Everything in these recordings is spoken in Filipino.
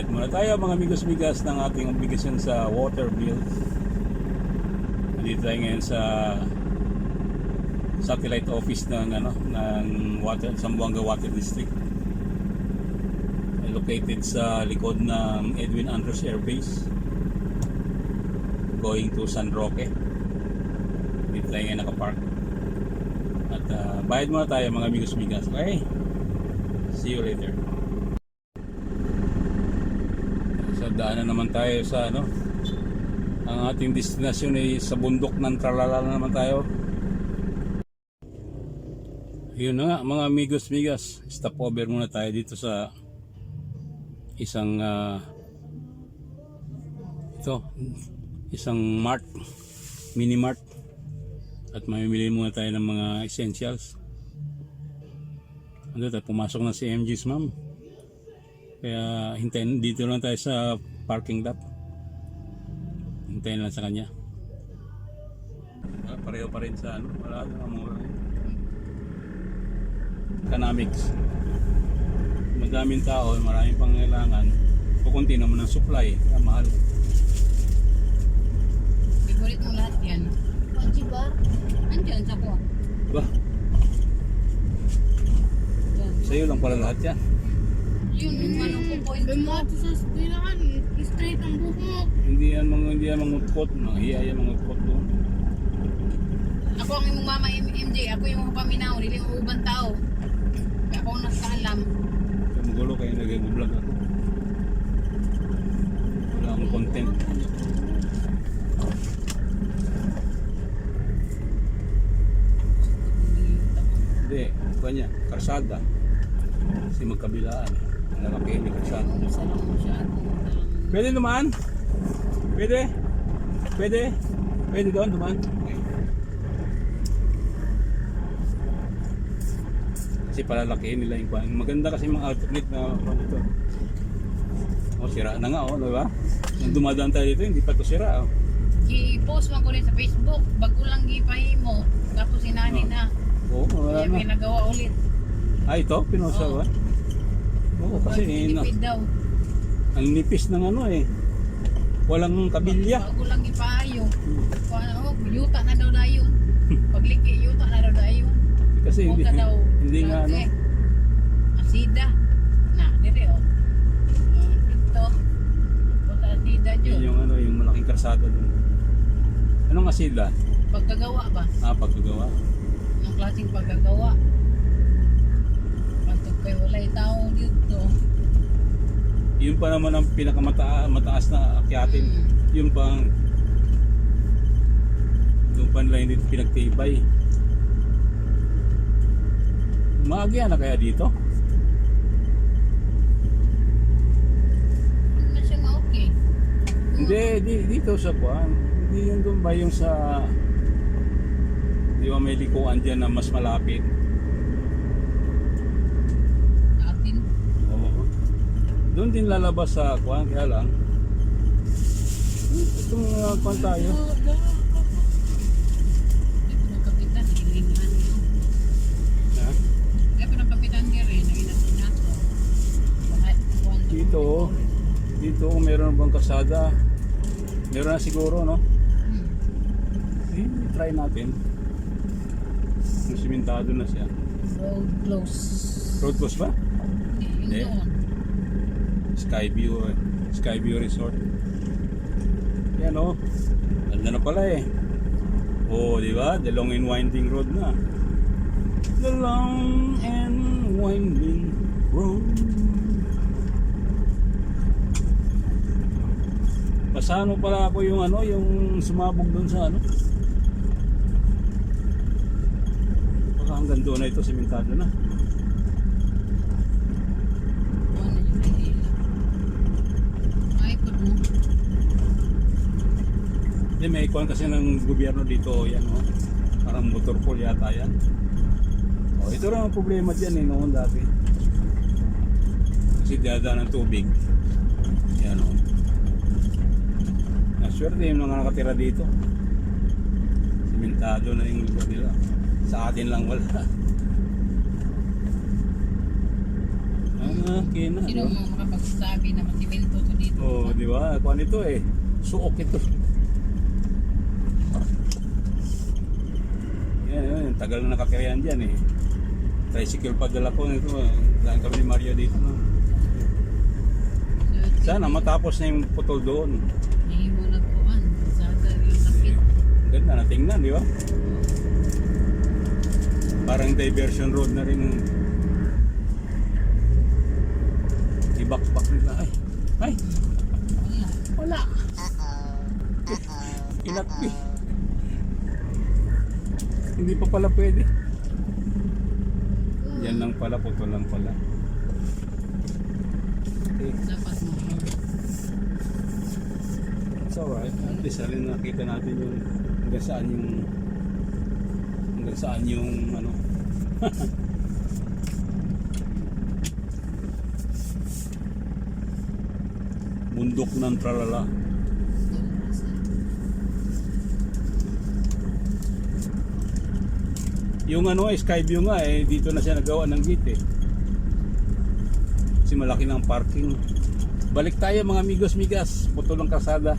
Muna tayo mga amigos-migas ng ating obligasyon sa water bills. Nandito tayo ngayon sa satellite office ng Zamboanga Water District, located sa likod ng Edwin Andros Air Base going to San Roque. Dito tayo ngayon nakapark at bayad muna tayo mga amigos-migas. Okay, see you later. Daanan naman tayo sa ang ating destinasyon ay sa bundok ng Tralala naman tayo. Yun na nga mga amigos-migas, stop over muna tayo dito sa isang mart, mini mart, at mamimili muna tayo ng mga essentials. Pumasok na si MG's ma'am. Kaya hintayin, dito lang tayo sa parking lot. Hintayin lang sa kanya. Pareho pa rin sa wala nang mura. Economics. Madaming tao, maraming pangailangan. Kukunti naman ang supply, kaya mahal. Favorite mo lahat yan. Panji bar? Andiyan sa ko. Ba? Sa'yo lang pala lahat yan. Yun, yung manong ko point May mo. mga ito sa spirahan. Straight ang buhok mo. Hindi yan mangutkot. Nahiya yan mangutkot doon. Ako ang imong mama MJ, ako yung paminaw, dili mo ubang tao. Kaya ako ang nakaalam. Kaya magulo kayo nag-vlog ako. Wala akong content. Hindi, kanya, karsada. Kasi magkabilaan. Lalaki ni karsada. Sa lang mo siya. Pwede naman? Pwede? Pwede? Pwede doon naman? Okay. Kasi palalakihin nila yung kwan. Maganda kasi mga alternate na kwan ito. Sira na nga, diba? Nung dumadaan tayo dito, hindi pa ito sira. I-post mo ko rin sa Facebook, bago lang gipahimo. Tapos sinani na. Oo, wala Kaya na. may nagawa ulit. Ito, pinusa ba? Oo, kasi Nipid daw. ang nipis ng walang kabilya. Bago lang ipahayo. Yuta na daw dayon. Pagliki, yuta na daw dayon. Kasi hindi nga Asida. Na, dire Ito. Punta asida yun dyan. yung malaking karsada doon. Anong asida? Pagkagawa ba? Pagkagawa. Anong klaseng pagkagawa? Pagkag kayo walay tao dito. Yun pa naman ang pinakamataas na akyatin. Yun pang doon pa nila hindi pinagtibay. Maagya na kaya dito? Ano na siya nga okay? Hindi, dito sa kuan. Hindi yun doon ba yung sa di ba may likuan dyan na mas malapit? Atin. Oo. Doon din lalabas sa kuan, kaya lang itong kuan tayo. Ito ng kapitan, nagilingan nyo. Ha? Ito ng kapitan niya rin, naginasin nato. Dito kung meron bang kasada, meron na siguro, no? Try natin. Kung simentado na siya. Road close. Road close ba? Hindi, yun doon. Skyview Resort. Yan ganda na pala di ba? The long and winding road na. The long and winding road. Pasano pala ako yung yung sumabog doon sa Baka hanggang doon na ito, simentado na. Ano yung Manila? Ay, pag mo. Hindi, may ikuan kasi ng gobyerno dito, parang motor pool yata yan. Ito lang ang problema dyan noon dati. Kasi dada ng tubig. Yan Naswerte yung mga nakatira dito. Simentado na yung lugar nila. Sa atin lang wala. Okay na. Sino mo makapag magsasabi na masiminto to dito. Oh, di ba? Kuha nito eh. Suok ito. Yan. Tagal na nakakirayan dyan eh. Tricycle pa dala ko nito. Daan kami ni Mario dito. No? Sana matapos na yung putol doon. Hindi mo nagkuhan. Sada yung sakit. Ganda na tingnan, di ba? Parang diversion road na rin. Ibakbak nila. Ay! Wala. Inakpi. Hindi pa pala pwede. Yan lang pala, putol lang pala. Okay. Dapat mo. It's alright. At least alin nakita natin yung hanggang saan yung ano. Bundok ng tralala. Yung ano, sky view nga eh, dito na siya nagawa ng gate eh. Kasi malaki ng parking. Balik tayo mga amigos migas, putol ng kalsada.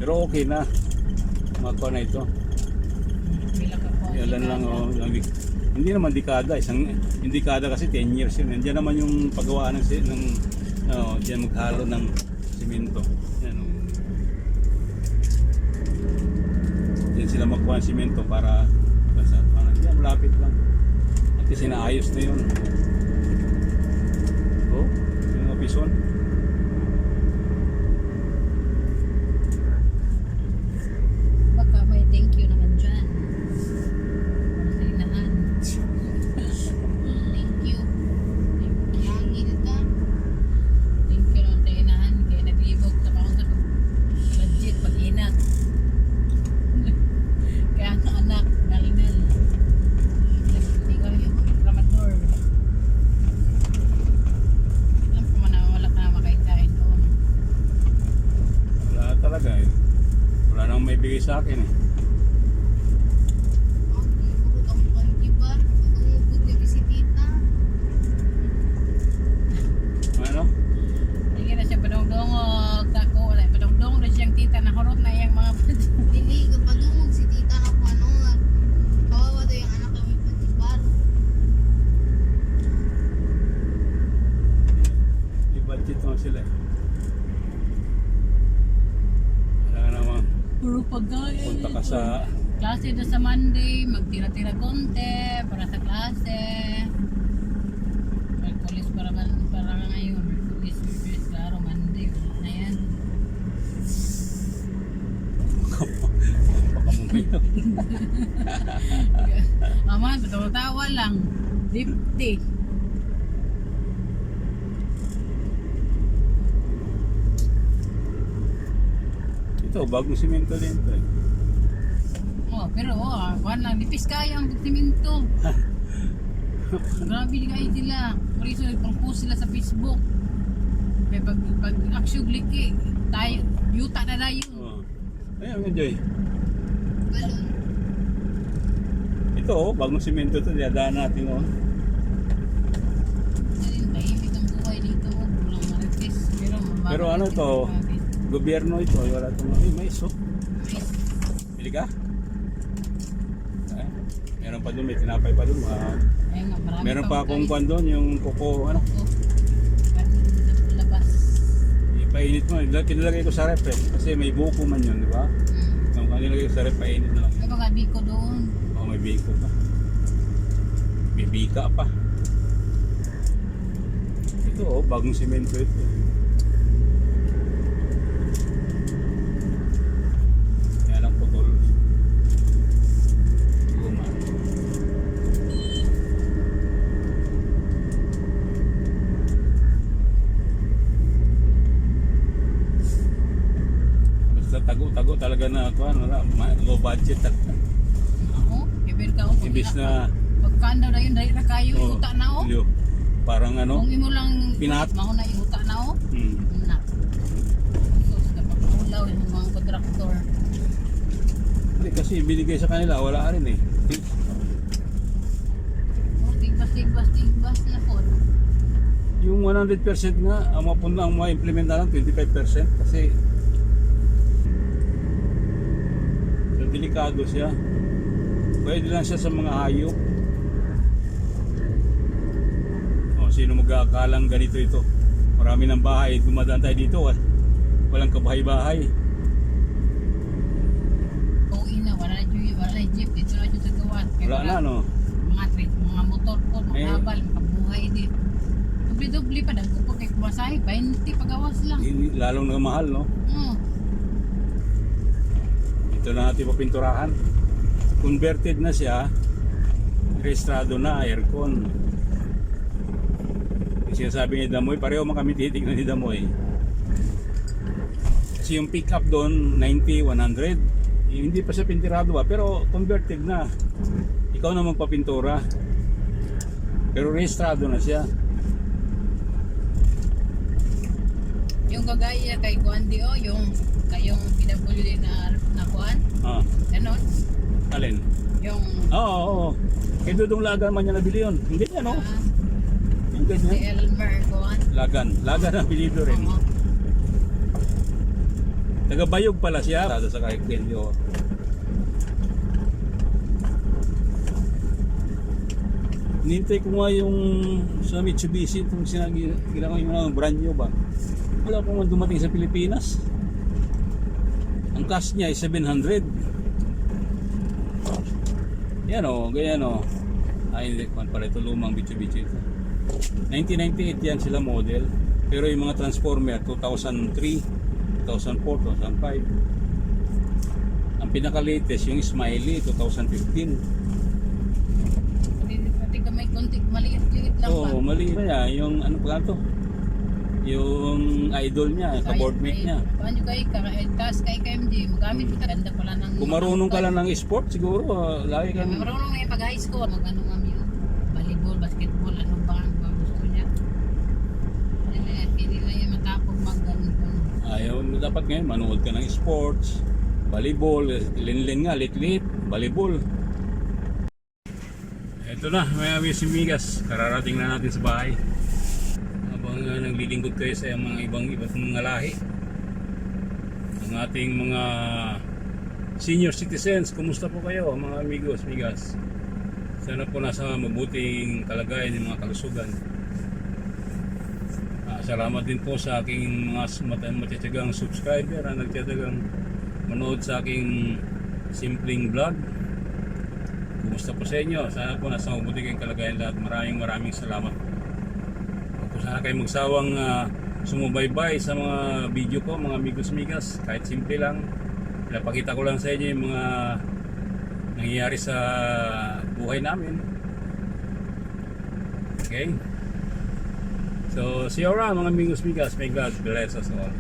Pero okay na. Mako na ito. Bila ka po. Yan lang oh, hindi naman dekada, yung dekada kasi 10 years yun. Nandiyan naman yung paggawa ng diyan maghalo ng simento. Yan oh. Diyan sila magkuha ng simento para diyan malapit lang. At sinaayos na yun. Oh, yung opison. Baka may thank you naman dyan. Para sa inahan. Thank you. Yangil ka. Thank you naman sa inahan. Kaya naglibog sa mga sa legit pag-inat. Kaya ang anak, galingan. Hindi ko yung tramador. Alam ko man na wala ka na makikain doon. Wala talaga eh. Wala nang may bigay sa akin eh. Ang ibukod ang pangkibar. Pag-umubod yung bisitita. Ano? Hindi na siya padong-dongog. Tako, wala. Padong-dongog na siyang tita na horot na iyang mga Dili ka pa dumog si tita na kung ano nga. Kawawa daw yung anak kami pangkibar. I-budget mo sila eh. Kaya naman, puro pagkain. punta ka sa Klase na sa Monday, magtira-tira konti para sa klase. Merkulis para ngayon. Merkulis, klaro, Monday. Wala na yan. baka mumaya. Mama, tawa lang. Dipti. Ito, bagong simento din ito eh. Oh, pero kuhan lang. Nipis kaya ang siminto. Grabe kayo sila. Por eso nagpang-post sila sa Facebook. Kaya pag action liki, tayo, yuta na na yun. Oh. Ayun, enjoy. Galon. Ito oh, bagong simento ito. Diadaan natin oh. Ayun, tahimik ang buhay dito. Walang marites. Pero ano to? Gobyerno ito. Wala itong mais oh. Bili ka? Meron pa doon, may tinapay pa doon. Meron pa akong kwan doon, yung koko, ano? Labas. Ipainit mo, kinilagay ko sa rep eh. Kasi may buko man yun, di ba? Kung kanilagay ko sa rep, painit na lang. May mga biko doon. Oo, may biko pa. May bika pa. Ito oh, bagong simento ito. Kaya lang putol. Guma. Basta tago-tago talaga na ako, low budget. Oo, ibig ka. Imbis na Pagkanda na yun, dahil na kayo, iuta na o. Lyo, parang ano? Kung imo lang Pinat. maho na iuta na o. Hmm. Na. So, sa pagkulaw yung mga kontraktor. Hindi kasi binigay sa kanila, wala rin eh. Oh, tigbas na po. Yung 100% nga, ang mapunta ang ma-implement na lang 25% kasi so, delikado siya. Pwede lang siya sa mga hayop. O, sino mag-aakalang ganito ito? Marami ng bahay, dumadaan tayo dito, walang kabahay-bahay. Uwi na, wala na jeep, dito na yung tagawan. Wala na, no? Mga trip, mga motor po, Eh. mga habal, makabuhay din. Dubli-dubli pa, dagko po kay kumasahe, 20 pagawas lang. Lalong na mahal, no? Oo. Ito na natin papinturahan. Converted na siya. Registrado na, aircon. Yung sinasabi ni Damoy, pareho man kami titignan ni Damoy. Kasi yung pick up doon, 90, 100. Hindi pa siya pintirado ba, pero converted na. Ikaw na magpapintura. Pero registrado na siya. Yung kagaya kay Juan Dio, yung kayong PWD na Juan, Ah, ganon. alin? Yung Oo. Kay Dudong Lagan man niya nabili yun. Hindi niya, no? Yung si ganyan. Elmer Juan. Lagan. Lagan ang apelido rin. Oo. Tagabayog pala siya. Sa kay Kenyo. Nintay ko nga yung sa Mitsubishi itong ginawa yung brand new ba. Wala pa man dumating sa Pilipinas. Ang cash niya ay 700. Yan o, ganyan o. Ay hindi ko pala ito lumang Mitsubishi ito. 1998 yan sila model. Pero yung mga Transformer 2003, 2004, 2005. Ang pinaka-latest yung Smiley 2015. Pati ka may konti, maliit-liit lang pa. Oo, mali na yan. Yung ano pa to? Yung idol niya, ka-boardmate niya. Paano kayo, kas kay KMG, magamit kita. Ganda pala ng... Kung marunong ka lang ng sport, siguro lagi Kaya kang... marunong na yung pag-high school. Mag-ano kami yun. Volleyball, basketball, ano ba ang gusto niya. Hindi lang yung matapog mag-ganito. Ayaw, dapat ngayon, manood ka ng sports, volleyball, linlin nga, lit-lit, volleyball. Ito na, may migas. Kararating na natin sa bahay. Habang naglilingkod kayo sa mga ibang mga lahi. Ang ating mga senior citizens, kumusta po kayo mga amigos, migas? Sana po nasa mabuting kalagayan ng mga kalusugan. Salamat din po sa aking mga matitigang subscriber na nagtitigang manood sa aking simpleng vlog. Kumusta po sa inyo? Sana po nasa mabuti kayong kalagayan lahat. Maraming salamat. Huwag po sana kayo magsawang sumubaybay sa mga video ko, mga amigos-migas. Kahit simple lang. Napakita ko lang sa inyo yung mga nangyayari sa buhay namin. Okay? So, see you around mga amigos-migas. May God bless us all.